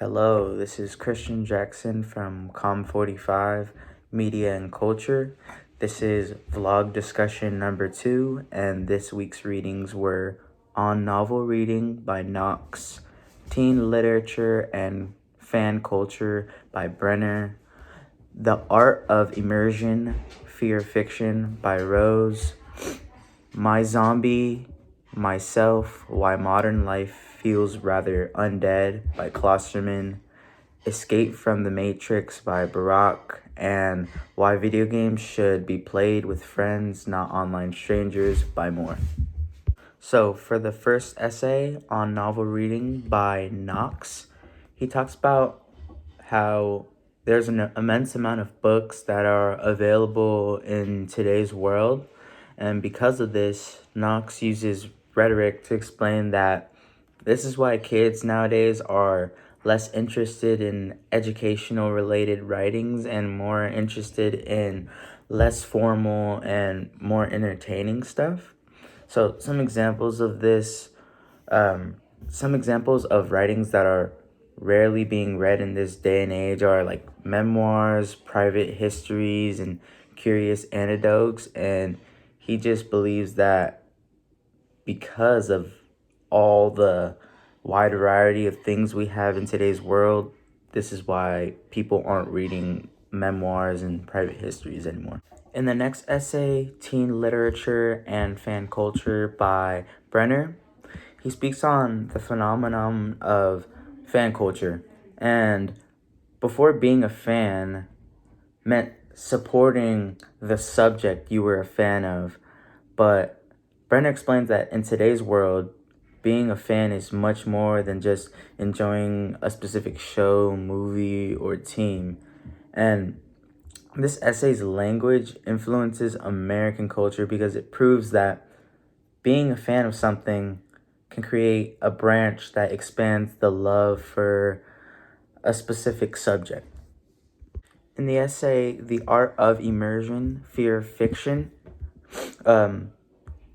Hello, this is Christian Jackson from Com45 Media and Culture. This is vlog discussion number 2, and this week's readings were On Novel Reading by Knox, Teen Literature and Fan Culture by Brenner, The Art of Immersion, Fear Fiction by Rose, My Zombie, Myself, Why Modern Life Feels Rather Undead by Klosterman, Escape from the Matrix by Barack, and Why Video Games Should Be Played with Friends, Not Online Strangers by Moore. So for the first essay on novel reading by Knox, he talks about how there's an immense amount of books that are available in today's world. And because of this, Knox uses rhetoric to explain that this is why kids nowadays are less interested in educational related writings and more interested in less formal and more entertaining stuff. So some examples of this, some examples of writings that are rarely being read in this day and age are like memoirs, private histories, and curious anecdotes. And he just believes that because of all the wide variety of things we have in today's world, this is why people aren't reading memoirs and private histories anymore. In the next essay, Teen Literature and Fan Culture by Brenner, he speaks on the phenomenon of fan culture. And before being a fan meant supporting the subject you were a fan of. But Brenner explains that in today's world, being a fan is much more than just enjoying a specific show, movie, or team. And this essay's language influences American culture because it proves that being a fan of something can create a branch that expands the love for a specific subject. In the essay, The Art of Immersion, Fear Fiction,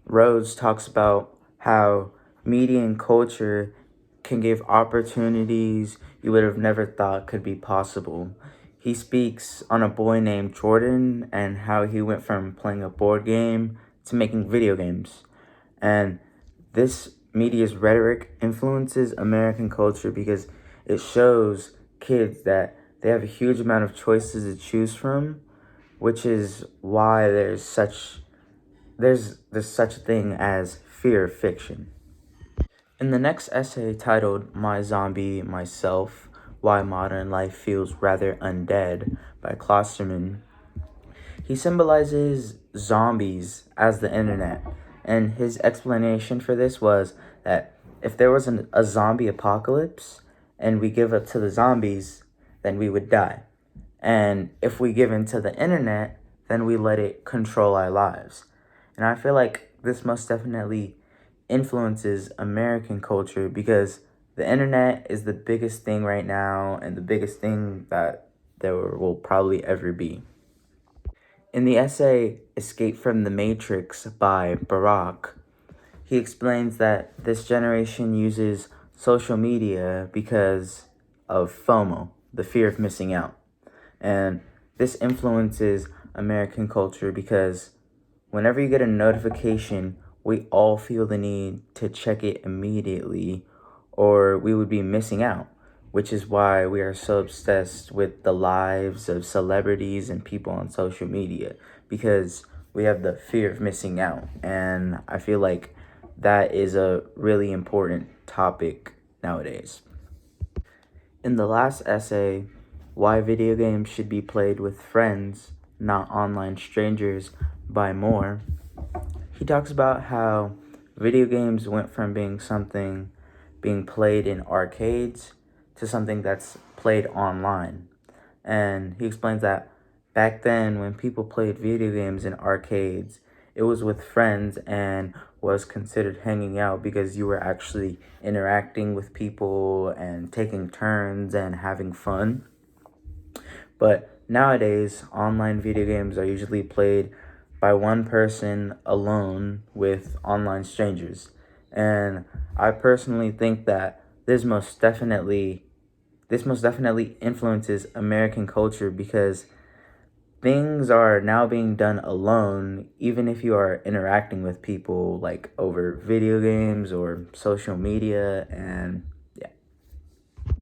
Rhodes talks about how media and culture can give opportunities you would have never thought could be possible. He speaks on a boy named Jordan and how he went from playing a board game to making video games. And this media's rhetoric influences American culture because it shows kids that they have a huge amount of choices to choose from, which is why there's such a thing as fear fiction. In the next essay titled My Zombie, Myself, Why Modern Life Feels Rather Undead by Klosterman, he symbolizes zombies as the internet. And his explanation for this was that if there was a zombie apocalypse and we give up to the zombies, then we would die. And if we give in to the internet, then we let it control our lives. And I feel like this most definitely influences American culture because the internet is the biggest thing right now and the biggest thing that there will probably ever be. In the essay Escape from the Matrix by Barack, he explains that this generation uses social media because of FOMO, the fear of missing out. And this influences American culture because whenever you get a notification, we all feel the need to check it immediately or we would be missing out, which is why we are so obsessed with the lives of celebrities and people on social media because we have the fear of missing out. And I feel like that is a really important topic nowadays. In the last essay, Why Video Games Should Be Played with Friends, Not Online Strangers by Moore, he talks about how video games went from being something being played in arcades to something that's played online. And he explains that back then when people played video games in arcades, it was with friends and was considered hanging out because you were actually interacting with people and taking turns and having fun. But nowadays, online video games are usually played by one person alone with online strangers. And I personally think that this most definitely This most definitely influences American culture because things are now being done alone, even if you are interacting with people like over video games or social media. And